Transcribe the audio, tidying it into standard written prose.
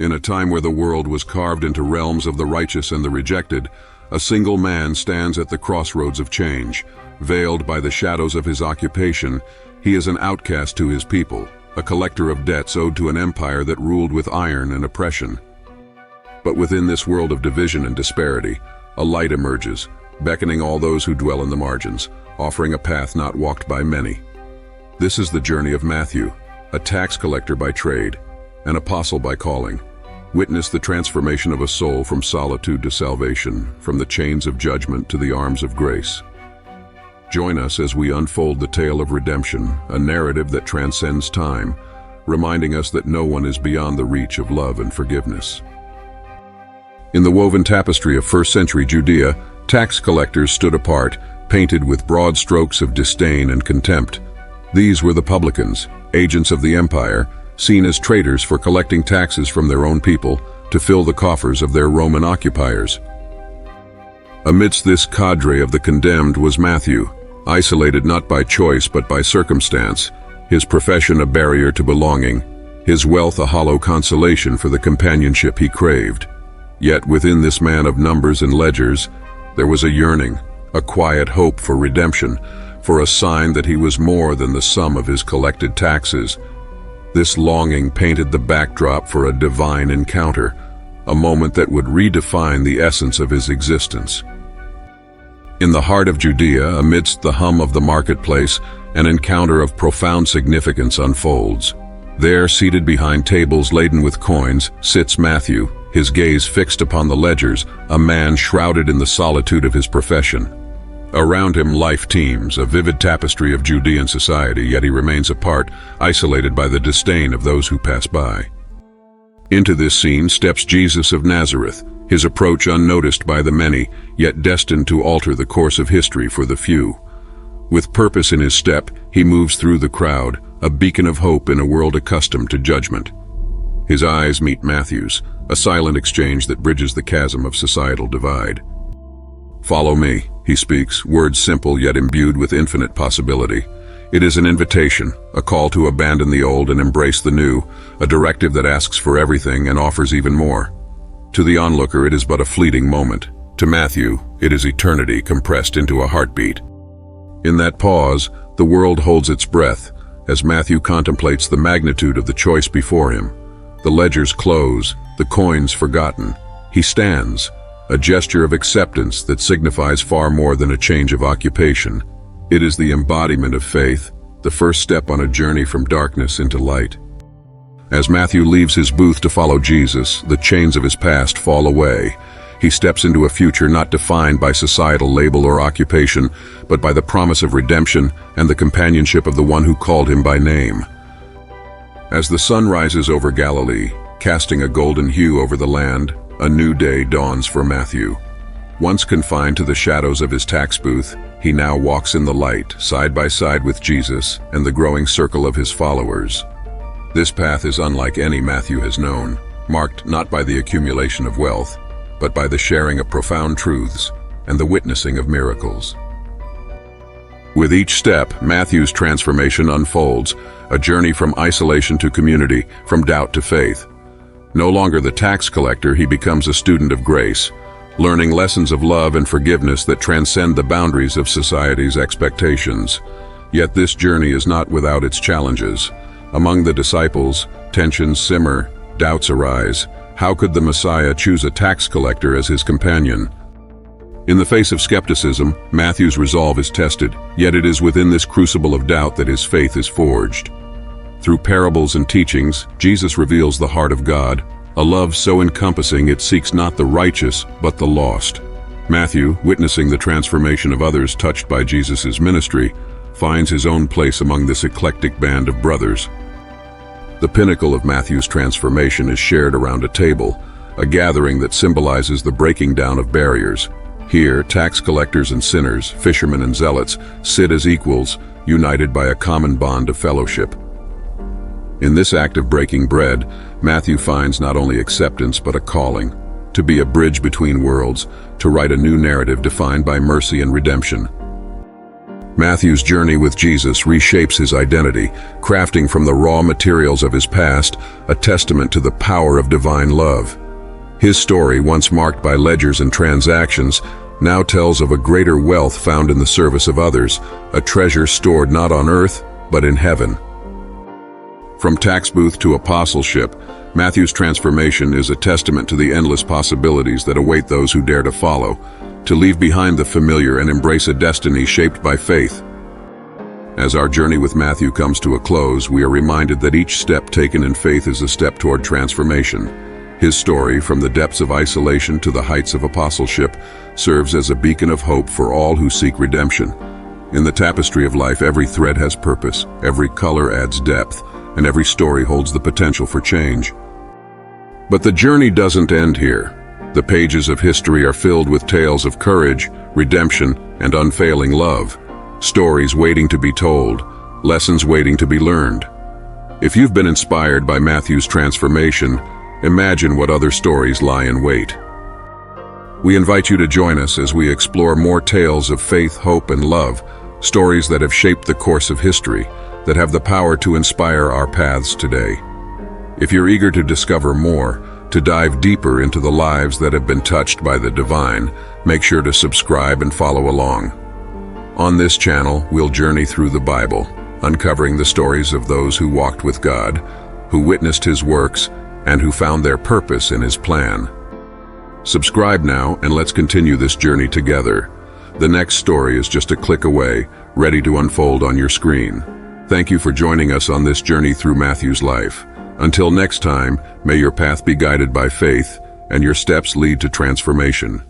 In a time where the world was carved into realms of the righteous and the rejected, a single man stands at the crossroads of change. Veiled by the shadows of his occupation, he is an outcast to his people, a collector of debts owed to an empire that ruled with iron and oppression. But within this world of division and disparity, a light emerges, beckoning all those who dwell in the margins, offering a path not walked by many. This is the journey of Matthew, a tax collector by trade, an apostle by calling. Witness the transformation of a soul from solitude to salvation, from the chains of judgment to the arms of grace. Join us as we unfold the tale of redemption, a narrative that transcends time, reminding us that no one is beyond the reach of love and forgiveness. In the woven tapestry of first-century Judea, tax collectors stood apart, painted with broad strokes of disdain and contempt. These were the publicans, agents of the empire, seen as traitors for collecting taxes from their own people to fill the coffers of their Roman occupiers. Amidst this cadre of the condemned was Matthew, isolated not by choice but by circumstance, his profession a barrier to belonging, his wealth a hollow consolation for the companionship he craved. Yet within this man of numbers and ledgers, there was a yearning, a quiet hope for redemption, for a sign that he was more than the sum of his collected taxes. This longing painted the backdrop for a divine encounter, a moment that would redefine the essence of his existence. In the heart of Judea, amidst the hum of the marketplace, an encounter of profound significance unfolds. There, seated behind tables laden with coins, sits Matthew, his gaze fixed upon the ledgers, a man shrouded in the solitude of his profession. Around him life teems, a vivid tapestry of Judean society, yet he remains apart, isolated by the disdain of those who pass by. Into this scene steps Jesus of Nazareth, his approach unnoticed by the many, yet destined to alter the course of history for the few. With purpose in his step, he moves through the crowd, a beacon of hope in a world accustomed to judgment. His eyes meet Matthew's, a silent exchange that bridges the chasm of societal divide. "Follow me," he speaks, words simple yet imbued with infinite possibility. It is an invitation, a call to abandon the old and embrace the new, a directive that asks for everything and offers even more. To the onlooker, it is but a fleeting moment. To Matthew, it is eternity compressed into a heartbeat. In that pause, the world holds its breath, as Matthew contemplates the magnitude of the choice before him. The ledgers close, the coins forgotten. He stands, a gesture of acceptance that signifies far more than a change of occupation. It is the embodiment of faith, the first step on a journey from darkness into light. As Matthew leaves his booth to follow Jesus, the chains of his past fall away. He steps into a future not defined by societal label or occupation, but by the promise of redemption and the companionship of the one who called him by name. As the sun rises over Galilee, casting a golden hue over the land, a new day dawns for Matthew. Once confined to the shadows of his tax booth, he now walks in the light, side by side with Jesus and the growing circle of his followers. This path is unlike any Matthew has known, marked not by the accumulation of wealth, but by the sharing of profound truths and the witnessing of miracles. With each step, Matthew's transformation unfolds, a journey from isolation to community, from doubt to faith. No longer the tax collector, he becomes a student of grace, learning lessons of love and forgiveness that transcend the boundaries of society's expectations. Yet this journey is not without its challenges. Among the disciples, tensions simmer, doubts arise. How could the Messiah choose a tax collector as his companion? In the face of skepticism, Matthew's resolve is tested, yet it is within this crucible of doubt that his faith is forged. Through parables and teachings, Jesus reveals the heart of God, a love so encompassing it seeks not the righteous, but the lost. Matthew, witnessing the transformation of others touched by Jesus' ministry, finds his own place among this eclectic band of brothers. The pinnacle of Matthew's transformation is shared around a table, a gathering that symbolizes the breaking down of barriers. Here, tax collectors and sinners, fishermen and zealots, sit as equals, united by a common bond of fellowship. In this act of breaking bread, Matthew finds not only acceptance but a calling, to be a bridge between worlds, to write a new narrative defined by mercy and redemption. Matthew's journey with Jesus reshapes his identity, crafting from the raw materials of his past a testament to the power of divine love. His story, once marked by ledgers and transactions, now tells of a greater wealth found in the service of others, a treasure stored not on earth, but in heaven. From tax booth to apostleship, Matthew's transformation is a testament to the endless possibilities that await those who dare to follow, to leave behind the familiar and embrace a destiny shaped by faith. As our journey with Matthew comes to a close, we are reminded that each step taken in faith is a step toward transformation. His story, from the depths of isolation to the heights of apostleship, serves as a beacon of hope for all who seek redemption. In the tapestry of life, every thread has purpose, every color adds depth, and every story holds the potential for change. But the journey doesn't end here. The pages of history are filled with tales of courage, redemption, and unfailing love. Stories waiting to be told, lessons waiting to be learned. If you've been inspired by Matthew's transformation, imagine what other stories lie in wait. We invite you to join us as we explore more tales of faith, hope, and love, stories that have shaped the course of history, that have the power to inspire our paths today. If you're eager to discover more, to dive deeper into the lives that have been touched by the divine, make sure to subscribe and follow along. On this channel, we'll journey through the Bible, uncovering the stories of those who walked with God, who witnessed His works, and who found their purpose in His plan. Subscribe now and let's continue this journey together. The next story is just a click away, ready to unfold on your screen. Thank you for joining us on this journey through Matthew's life. Until next time, may your path be guided by faith and your steps lead to transformation.